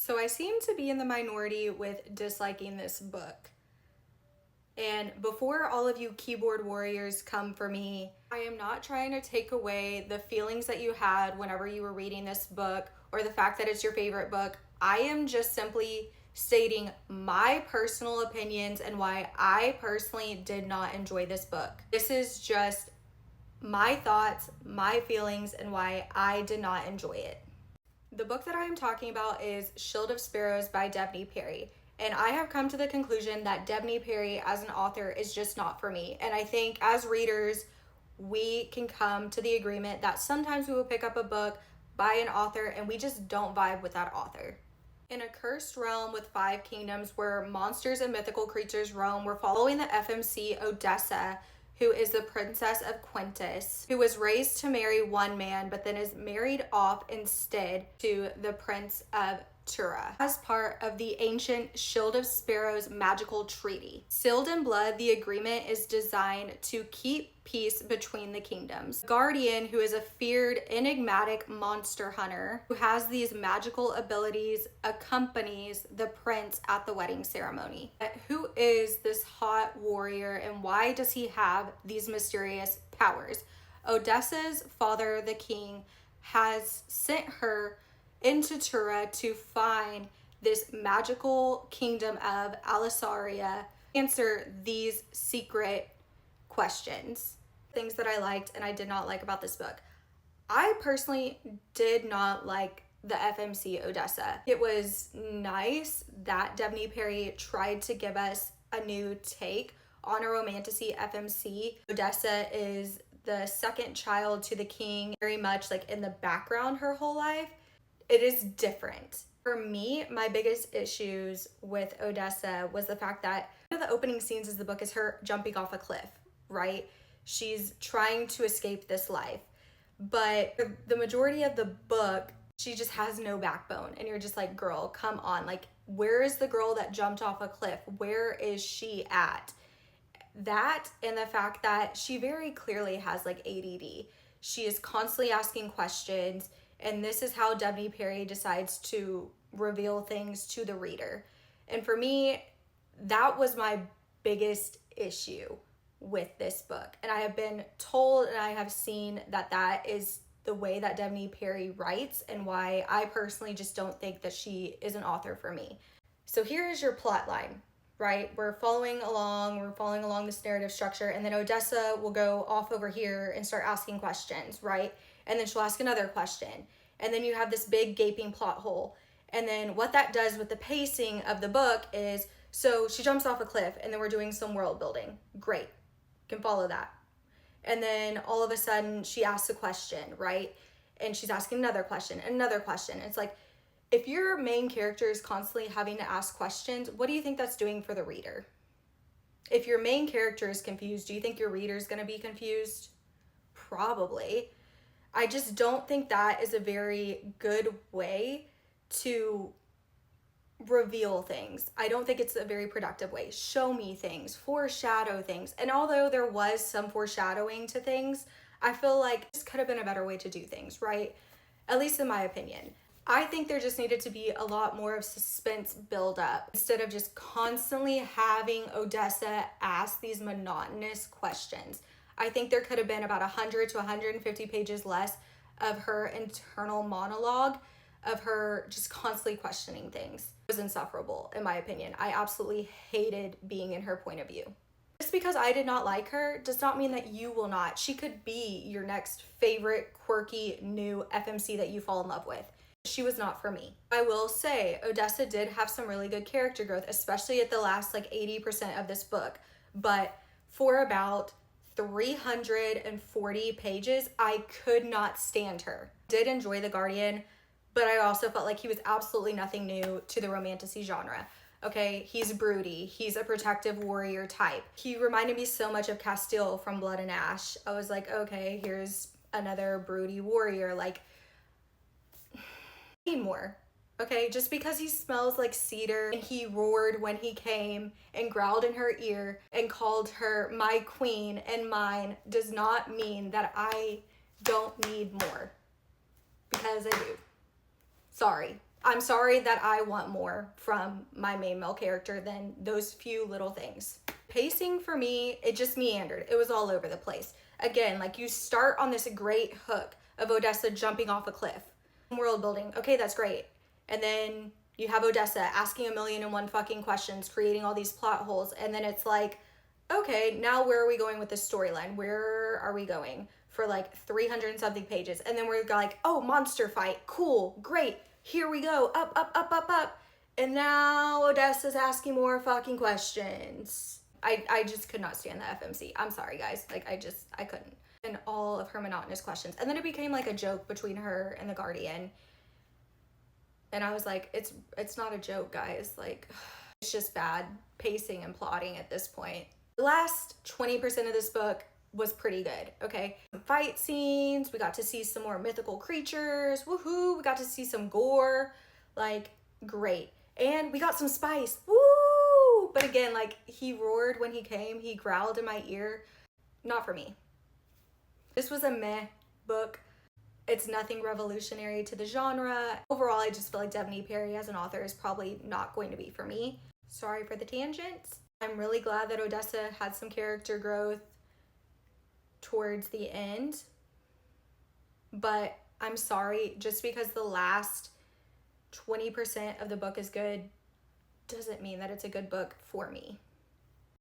So I seem to be in the minority with disliking this book. And before all of you keyboard warriors come for me, I am not trying to take away the feelings that you had whenever you were reading this book or the fact that it's your favorite book. I am just simply stating my personal opinions and why I personally did not enjoy this book. This is just my thoughts, my feelings, and why I did not enjoy it. The book that I am talking about is Shield of Sparrows by Devney Perry. And I have come to the conclusion that Devney Perry as an author is just not for me. And I think as readers, we can come to the agreement that sometimes we will pick up a book by an author and we just don't vibe with that author. In a cursed realm with 5 kingdoms where monsters and mythical creatures roam, we're following the FMC Odessa, who is the princess of Quintus, who was raised to marry one man, but then is married off instead to the prince of Tura as part of the ancient Shield of Sparrows magical treaty. Sealed in blood, the agreement is designed to keep peace between the kingdoms. Guardian, who is a feared, enigmatic monster hunter who has these magical abilities, accompanies the prince at the wedding ceremony. Who is this hot warrior and why does he have these mysterious powers? Odessa's father, the king, has sent her into Tura to find this magical kingdom of Alisaria, answer these secret questions. Things that I liked and I did not like about this book. I personally did not like the FMC Odessa. It was nice that Devney Perry tried to give us a new take on a romantasy FMC. Odessa is the second child to the king, very much like in the background her whole life. It is different. For me, my biggest issues with Odessa was the fact that one of the opening scenes of the book is her jumping off a cliff, right? She's trying to escape this life. But the majority of the book, she just has no backbone. And you're just like, girl, come on. Like, where is the girl that jumped off a cliff? Where is she at? That and the fact that she very clearly has like ADD. She is constantly asking questions. And this is how Devney Perry decides to reveal things to the reader. And for me, that was my biggest issue with this book. And I have been told and I have seen that that is the way that Devney Perry writes and why I personally just don't think that she is an author for me. So here is your plot line, right? We're following along this narrative structure, and then Odessa will go off over here and start asking questions, right? And then she'll ask another question. And then you have this big gaping plot hole. And then what that does with the pacing of the book is, so she jumps off a cliff and then we're doing some world building. Great. Can follow that. And then all of a sudden she asks a question, right? And she's asking another question, another question. It's like, if your main character is constantly having to ask questions, what do you think that's doing for the reader? If your main character is confused, do you think your reader is going to be confused? Probably. I just don't think that is a very good way to reveal things. I don't think it's a very productive way. Show me things, foreshadow things. And although there was some foreshadowing to things, I feel like this could have been a better way to do things, right? At least in my opinion. I think there just needed to be a lot more of suspense build up instead of just constantly having Odessa ask these monotonous questions. I think there could have been about 100 to 150 pages less of her internal monologue, of her just constantly questioning things. It was insufferable, in my opinion. I absolutely hated being in her point of view. Just because I did not like her does not mean that you will not. She could be your next favorite quirky new FMC that you fall in love with. She was not for me. I will say Odessa did have some really good character growth, especially at the last like 80% of this book. But for about 340 pages, I could not stand her. Did enjoy The Guardian, but I also felt like he was absolutely nothing new to the romantasy genre. Okay, he's broody. He's a protective warrior type. He reminded me so much of Castile from Blood and Ash. I was like, okay, here's another broody warrior. Like, need more. Okay, just because he smells like cedar and he roared when he came and growled in her ear and called her my queen and mine does not mean that I don't need more. Because I do. Sorry. I'm sorry that I want more from my main male character than those few little things. Pacing for me, it just meandered. It was all over the place. Again, like you start on this great hook of Odessa jumping off a cliff. World building, okay, that's great. And then you have Odessa asking 1,000,001 fucking questions, creating all these plot holes. And then it's like, okay, now where are we going with this storyline? Where are we going for like 300 and something pages? And then we're like, oh, monster fight. Cool, great. Here we go. Up, up, up, up, up. And now Odessa's asking more fucking questions. I just could not stand the FMC. I'm sorry, guys. Like, I couldn't. And all of her monotonous questions. And then it became like a joke between her and the Guardian. And I was like, it's not a joke, guys. Like, it's just bad pacing and plotting at this point. The last 20% of this book was pretty good, okay? Fight scenes, we got to see some more mythical creatures, woohoo, we got to see some gore, like, great. And we got some spice, woo! But again, like, he roared when he came, he growled in my ear. Not for me. This was a meh book. It's nothing revolutionary to the genre. Overall, I just feel like Devney Perry as an author is probably not going to be for me. Sorry for the tangents. I'm really glad that Odessa had some character growth towards the end. But I'm sorry, just because the last 20% of the book is good doesn't mean that it's a good book for me.